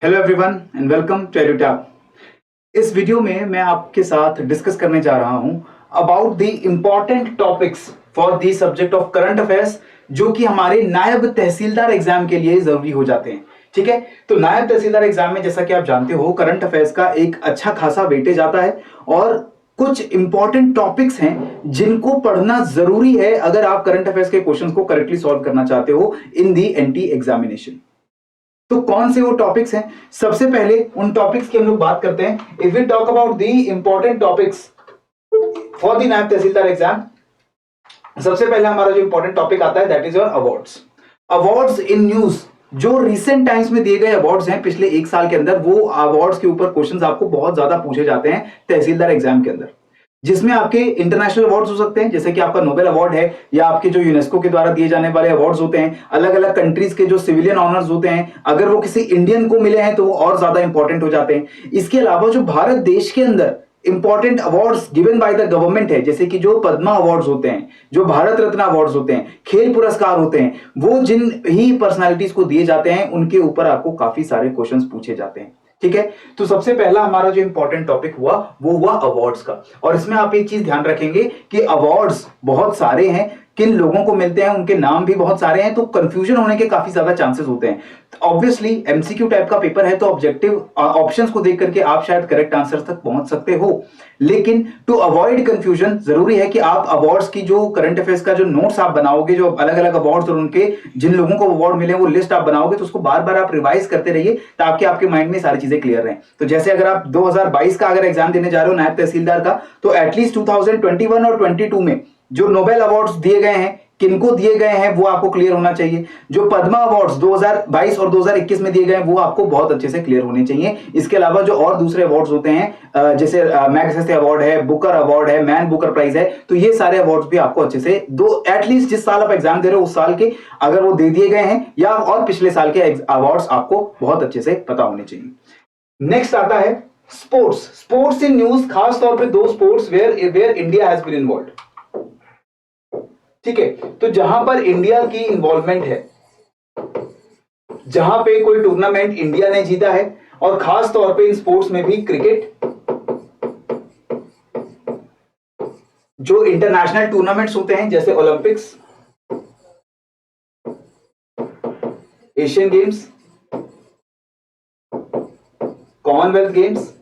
Hello everyone and welcome to Edutap. इस video में मैं आपके साथ डिस्कस करने जा रहा हूं about the important topics for the subject of current affairs, जो कि हमारे नायब तहसीलदार एग्जाम के लिए जरूरी हो जाते हैं। ठीक है, तो नायब तहसीलदार एग्जाम में जैसा कि आप जानते हो करंट अफेयर्स का एक अच्छा खासा वेटेज आता है और कुछ इंपॉर्टेंट टॉपिक्स हैं जिनको पढ़ना जरूरी है अगर आप करंट अफेयर्स के क्वेश्चंस को करेक्टली सॉल्व करना चाहते हो इन दी एनटी एग्जामिनेशन। तो कौन से वो टॉपिक्स हैं? सबसे पहले उन टॉपिक्स की हम लोग बात करते हैं। If we talk about the important topics for the Naib Tehsildar exam, सबसे पहले हमारा जो इंपॉर्टेंट टॉपिक आता है that is your awards. Awards in news, जो रिसेंट टाइम्स में दिए गए अवार्ड्स हैं पिछले एक साल के अंदर, वो अवार्ड्स के ऊपर क्वेश्चंस आपको बहुत ज्यादा पूछे जाते हैं तहसीलदार एग्जाम के अंदर, जिसमें आपके इंटरनेशनल अवार्ड्स हो सकते हैं, जैसे कि आपका नोबेल अवार्ड है, या आपके जो यूनेस्को के द्वारा दिए जाने वाले अवार्ड्स होते हैं, अलग अलग कंट्रीज के जो सिविलियन ऑनर्स होते हैं, अगर वो किसी इंडियन को मिले हैं तो वो और ज्यादा इंपॉर्टेंट हो जाते हैं। इसके अलावा जो भारत देश के अंदर important awards given by the government है, जैसे कि जो पद्मा अवार्ड्स होते हैं, जो भारत रत्न अवार्ड्स होते हैं, खेल पुरस्कार होते हैं, वो जिन ही पर्सनालिटीज को दिए जाते हैं उनके ऊपर आपको काफी सारे क्वेश्चंस पूछे जाते हैं। ठीक है, तो सबसे पहला हमारा जो इंपॉर्टेंट टॉपिक हुआ वो हुआ अवार्ड्स का। और इसमें आप एक चीज ध्यान रखेंगे कि अवार्ड्स बहुत सारे हैं, किन लोगों को मिलते हैं, उनके नाम भी बहुत सारे हैं, तो कंफ्यूजन होने के काफी ज्यादा चांसेस होते हैं। ऑब्वियसली एमसीक्यू टाइप का पेपर है, तो ऑब्जेक्टिव ऑप्शंस को देख करके आप शायद करेक्ट आंसर तक पहुंच सकते हो, लेकिन टू अवॉइड कंफ्यूजन जरूरी है कि आप अवार्ड्स की जो करंट अफेयर्स का जो नोट्स आप बनाओगे, जो अलग अलग अवार्ड्स और उनके जिन लोगों को अवार्ड मिले वो लिस्ट आप बनाओगे, तो उसको बार बार आप रिवाइज करते रहिए ताकि आपके माइंड में सारी चीजें क्लियर रहें। तो जैसे अगर आप 2022 का अगर एग्जाम देने जा रहे हो नायब तहसीलदार का, तो एटलीस्ट 2021 और 22 में जो नोबेल अवार्ड्स दिए गए हैं, किनको दिए गए हैं, वो आपको क्लियर होना चाहिए। जो पद्मा अवार्ड्स 2022 और 2021 में दिए गए हैं वो आपको बहुत अच्छे से क्लियर होने चाहिए। इसके अलावा जो और दूसरे अवार्ड्स होते हैं, जैसे मैग्सेसे अवार्ड है, बुकर अवार्ड है, मैन बुकर प्राइज है, तो ये सारे अवार्ड्स भी आपको अच्छे से दो, एटलीस्ट जिस साल आप एग्जाम दे रहे हो उस साल के अगर वो दे दिए गए हैं या और पिछले साल के अवार्ड्स आपको बहुत अच्छे से पता होने चाहिए। नेक्स्ट आता है स्पोर्ट्स। स्पोर्ट्स इन न्यूज, खास तौर पे दो sports where India has been involved. ठीक है, तो जहां पर इंडिया की इन्वॉल्वमेंट है, जहां पे कोई टूर्नामेंट इंडिया ने जीता है, और खास तौर पे इन स्पोर्ट्स में भी क्रिकेट, जो इंटरनेशनल टूर्नामेंट्स होते हैं जैसे Olympics, Asian games, Commonwealth games,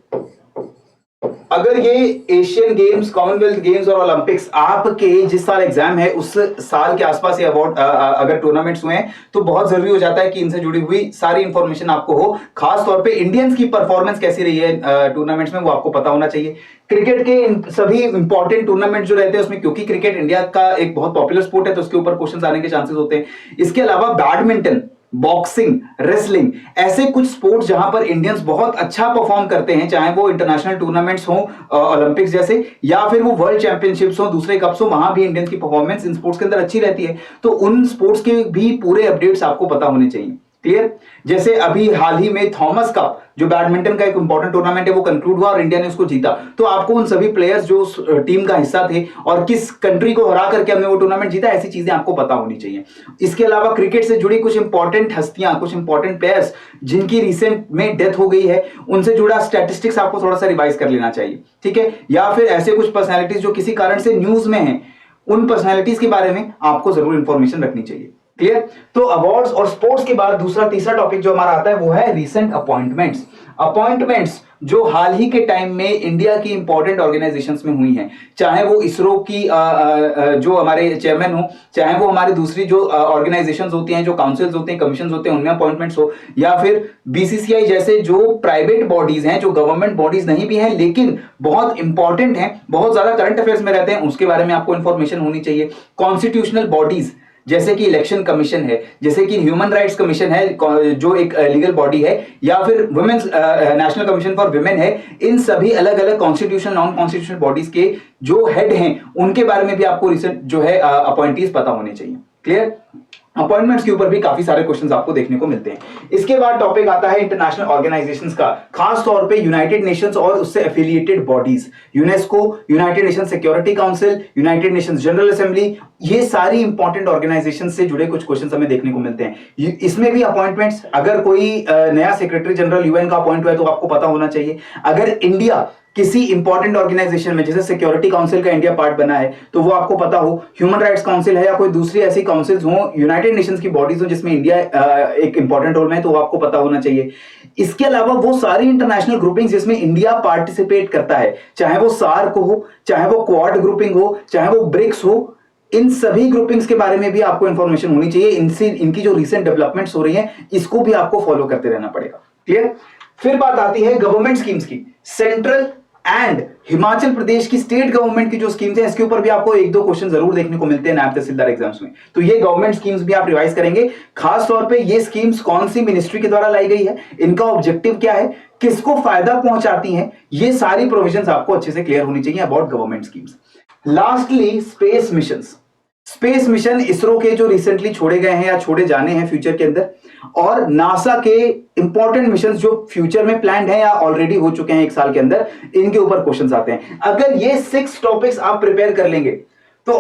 अगर ये एशियन गेम्स, कॉमनवेल्थ गेम्स और ओलंपिक्स आपके जिस साल एग्जाम है उस साल के आसपास ये अवार्ड अगर टूर्नामेंट्स हुए हैं, तो बहुत जरूरी हो जाता है कि इनसे जुड़ी हुई सारी इंफॉर्मेशन आपको हो। खास तौर पे इंडियंस की परफॉर्मेंस कैसी रही है टूर्नामेंट्स में, वो आपको पता होना चाहिए। क्रिकेट के सभी इंपॉर्टेंट टूर्नामेंट जो रहते हैं उसमें, क्योंकि क्रिकेट इंडिया का एक बहुत पॉपुलर स्पोर्ट है, तो उसके ऊपर क्वेश्चंस आने के चांसेस होते हैं। इसके अलावा बैडमिंटन, बॉक्सिंग, रेसलिंग, ऐसे कुछ स्पोर्ट्स जहां पर इंडियंस बहुत अच्छा परफॉर्म करते हैं, चाहे वो इंटरनेशनल टूर्नामेंट्स हो, ओलंपिक्स जैसे, या फिर वो वर्ल्ड चैंपियनशिप्स हो, दूसरे कप्स हो, वहां भी इंडियंस की परफॉर्मेंस इन स्पोर्ट्स के अंदर अच्छी रहती है। तो उन स्पोर्ट्स के भी पूरे अपडेट्स आपको पता होने चाहिए। क्लियर? जैसे अभी हाल ही में थॉमस कप, जो बैडमिंटन का एक इंपॉर्टेंट टूर्नामेंट है, वो कंक्लूड हुआ और इंडिया ने उसको जीता, तो आपको उन सभी प्लेयर्स जो टीम का हिस्सा थे और किस कंट्री को हरा करके हमने वो टूर्नामेंट जीता, ऐसी चीजें आपको पता होनी चाहिए। इसके अलावा क्रिकेट से जुड़ी कुछ इंपॉर्टेंट हस्तियां, कुछ इंपॉर्टेंट प्लेयर्स जिनकी रिसेंट में डेथ हो गई है, उनसे जुड़ा स्टैटिस्टिक्स आपको थोड़ा सा रिवाइज कर लेना चाहिए। ठीक है, या फिर ऐसे कुछ पर्सनैलिटीज जो किसी कारण से न्यूज में है, उन पर्सनैलिटीज के बारे में आपको जरूर इंफॉर्मेशन रखनी चाहिए। क्लियर? तो अवार्ड्स और स्पोर्ट्स के बाद दूसरा तीसरा टॉपिक जो हमारा आता है वो है रीसेंट अपॉइंटमेंट्स। अपॉइंटमेंट्स जो हाल ही के टाइम में इंडिया की इंपॉर्टेंट ऑर्गेनाइजेशंस में हुई हैं, चाहे वो इसरो की जो हमारे चेयरमैन हो, चाहे वो हमारी दूसरी जो ऑर्गेनाइजेशंस होती हैं, जो काउंसिल्स होते हैं, कमीशन होते हैं, उनमें अपॉइंटमेंट्स हो, या फिर बीसीसीआई जैसे जो प्राइवेट बॉडीज हैं, जो गवर्नमेंट बॉडीज नहीं भी हैं लेकिन बहुत इंपॉर्टेंट हैं, बहुत ज्यादा करंट अफेयर्स में रहते हैं, उसके बारे में आपको इंफॉर्मेशन होनी चाहिए। कॉन्स्टिट्यूशनल बॉडीज जैसे कि इलेक्शन कमीशन है, जैसे कि ह्यूमन राइट्स कमीशन है जो एक लीगल बॉडी है, या फिर women's national commission for women है, इन सभी अलग अलग कॉन्स्टिट्यूशनल, नॉन कॉन्स्टिट्यूशनल बॉडीज के जो हेड हैं उनके बारे में भी आपको रिसेंट जो है अपॉइंटीज पता होने चाहिए। क्लियर? अपॉइंटमेंट्स के ऊपर भी काफी सारे क्वेश्चंस आपको देखने को मिलते हैं। इसके बाद टॉपिक आता है इंटरनेशनल ऑर्गेनाइजेशंस का, खास तौर पे यूनाइटेड नेशंस और उससे affiliated bodies, UNESCO, United Nations security council, United Nations general assembly, ये सारी इंपॉर्टेंट ऑर्गेनाइजेशन से जुड़े कुछ क्वेश्चंस हमें देखने को मिलते हैं। इसमें भी अपॉइंटमेंट्स, अगर कोई नया सेक्रेटरी जनरल यूएन का अपॉइंट हुआ है तो आपको पता होना चाहिए। अगर इंडिया किसी इंपॉर्टेंट ऑर्गेनाइजेशन में, जैसे सिक्योरिटी काउंसिल का इंडिया पार्ट बना है, तो वो आपको पता हो, ह्यूमन राइट्स काउंसिल है या कोई दूसरी ऐसी काउंसिल्स हो, यूनाइटेड नेशंस की बॉडीज हो जिसमें इंडिया एक इंपॉर्टेंट रोल में है, तो वो आपको पता होना चाहिए। इसके अलावा वो सारी इंटरनेशनल ग्रुपिंग्स जिसमें इंडिया पार्टिसिपेट करता है, चाहे वो सार्क हो, चाहे वो क्वाड ग्रुपिंग हो, चाहे वो ब्रिक्स हो, इन सभी ग्रुपिंग्स के बारे में भी आपको इंफॉर्मेशन होनी चाहिए। इनसे इनकी जो रिसेंट डेवलपमेंट्स हो रही हैं, इसको भी आपको फॉलो करते रहना पड़ेगा। क्लियर? फिर बात आती है गवर्नमेंट स्कीम्स की। सेंट्रल एंड हिमाचल प्रदेश की स्टेट गवर्नमेंट की जो स्कीम्स हैं, इसके ऊपर भी आपको एक दो क्वेश्चन जरूर देखने को मिलते हैं नायब तहसीलदार एग्जाम्स में। तो ये गवर्नमेंट स्कीम्स भी आप रिवाइज करेंगे। खास तौर पे ये स्कीम्स कौन सी मिनिस्ट्री के द्वारा लाई गई है, इनका ऑब्जेक्टिव क्या है, किसको फायदा पहुंचाती हैं, ये सारी प्रोविजंस आपको अच्छे से क्लियर होनी चाहिए about government schemes. Lastly space missions. Space mission ISRO के जो रिसेंटली छोड़े गए हैं या छोड़े जाने हैं फ्यूचर के अंदर, और नासा के इंपॉर्टेंट मिशन जो फ्यूचर में प्लान्ड हैं या ऑलरेडी हो चुके हैं 1 साल के अंदर, इनके ऊपर क्वेश्चंस आते हैं। अगर ये 6 टॉपिक्स आप प्रिपेयर कर लेंगे तो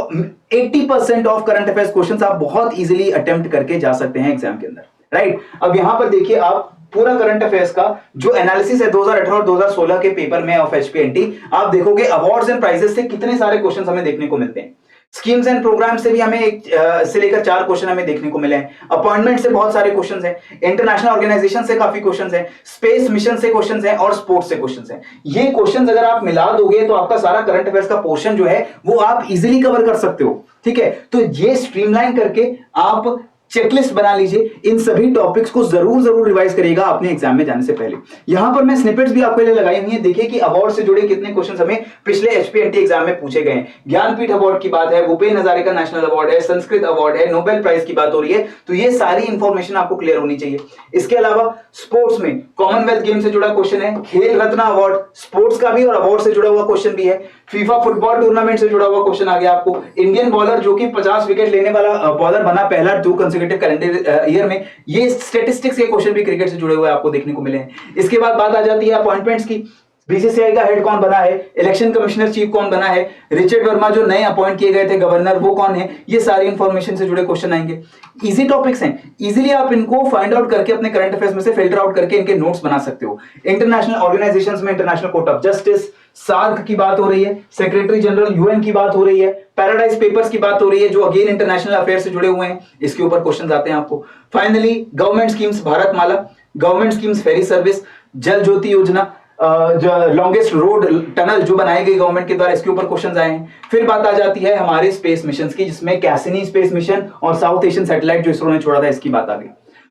80% ऑफ करंट अफेयर्स क्वेश्चंस आप बहुत इजीली अटेम्प्ट करके जा सकते हैं एग्जाम के अंदर, राइट? अब यहां पर देखिए, आप पूरा करंट अफेयर्स का जो एनालिसिस है 2018 और 2016 के पेपर में ऑफ एचपीएनटी, आप देखोगे अवार्ड्स एंड प्राइजेस से कितने सारे क्वेश्चंस हमें देखने को मिलते हैं। स्कीम्स एंड प्रोग्राम से भी हमें एक से लेकर 4 क्वेश्चन हमें देखने को मिले हैं। अपॉइंटमेंट से बहुत सारे क्वेश्चंस हैं, इंटरनेशनल ऑर्गेनाइजेशन से काफी क्वेश्चंस हैं, स्पेस मिशन से क्वेश्चंस हैं और स्पोर्ट्स से क्वेश्चंस हैं। ये क्वेश्चंस अगर आप मिला दोगे तो आपका सारा करंट अफेयर्स का पोर्शन जो है वो आप इजीली कवर कर सकते हो। ठीक है, तो ये स्ट्रीमलाइन करके आप चेकलिस्ट बना लीजिए। इन सभी टॉपिक्स को जरूर रिवाइज करिएगा अपने एग्जाम में जाने से पहले। यहां पर मैं स्निपेट्स भी आपके लिए लगाई हुई है। देखिए कि अवार्ड से जुड़े कितने क्वेश्चंस हमें पिछले एचपीएनटी एग्जाम में पूछे गए हैं। ज्ञानपीठ अवार्ड की बात है, भूपेन हजारिका नेशनल अवार्ड है, संस्कृत अवार्ड है, नोबेल प्राइज की बात हो रही है, तो ये सारी इंफॉर्मेशन आपको क्लियर होनी चाहिए। इसके अलावा स्पोर्ट्स में कॉमनवेल्थ गेम से जुड़ा क्वेश्चन है, खेल रत्न अवार्ड स्पोर्ट्स का भी और अवार्ड से जुड़ा हुआ क्वेश्चन भी है, फीफा फुटबॉल टूर्नामेंट से जुड़ा हुआ क्वेश्चन आ गया आपको, इंडियन बॉलर जो कि 50 विकेट लेने वाला बॉलर बना पहला 2 कंसेक्यूटिव कैलेंडर ईयर में, ये स्टैटिस्टिक्स के क्वेश्चन भी क्रिकेट से जुड़े हुए आपको देखने को मिले हैं। इसके बाद बात आ जाती है अपॉइंटमेंट्स की। बीसीसीआई का हेड कौन बना है, इलेक्शन कमिश्नर चीफ कौन बना है, रिचर्ड वर्मा जो नए अपॉइंट किए गए थे गवर्नर वो कौन है, ये सारी इंफॉर्मेशन से जुड़े क्वेश्चन आएंगे। इजी टॉपिक्स हैं, इजीली आप इनको फाइंड आउट करके अपने करंट अफेयर्स में से फिल्टर आउट करके इनके नोट्स बना सकते हो। इंटरनेशनल ऑर्गेनाइजेशंस में international court of justice, SAARC की बात हो रही है, सेक्रेटरी जनरल यूएन की बात हो रही है, पैराडाइज पेपर्स की बात हो रही है जो अगेन इंटरनेशनल अफेयर से जुड़े हुए हैं, इसके ऊपर क्वेश्चंस आते हैं आपको। Finally government schemes, Bharatmala, government schemes, ferry service, जल ज्योति योजना, लॉन्गेस्ट रोड टनल जो बनाई गई गवर्नमेंट के द्वारा, इसके ऊपर क्वेश्चंस आए हैं। फिर बात आ जाती है हमारे स्पेस मिशंस की, जिसमें कैसिनी स्पेस मिशन और साउथ एशियन सैटेलाइट जो इसरो ने छोड़ा था, इसकी बात आ गई।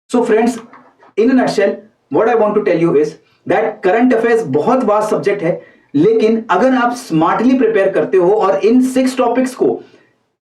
So friends, in a nutshell what I want to tell you is that current affairs बहुत वास्ट सब्जेक्ट है, लेकिन अगर आप स्मार्टली प्रिपेयर करते हो और इन 6 टॉपिक्स को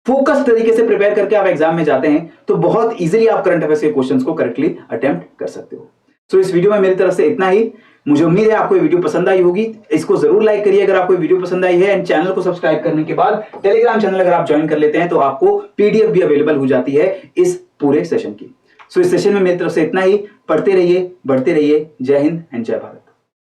फोकस तरीके से प्रिपेयर करके आप एग्जाम में जाते हैं, तो बहुत इजीली आप करंट अफेयर्स के क्वेश्चंस को करेक्टली अटेम्प्ट कर सकते हो। सो इस वीडियो में मेरी तरफ से इतना ही। मुझे उम्मीद है आपको ये वीडियो पसंद आई होगी। इसको जरूर लाइक करिए अगर आपको वीडियो पसंद आई है, एंड चैनल को सब्सक्राइब करने के बाद टेलीग्राम चैनल अगर आप ज्वाइन कर लेते हैं तो आपको पीडीएफ भी अवेलेबल हो जाती है इस पूरे सेशन की। सो इस सेशन में मेरी तरफ से इतना ही। पढ़ते रहिए, बढ़ते रहिए। जय हिंद एंड जय भारत।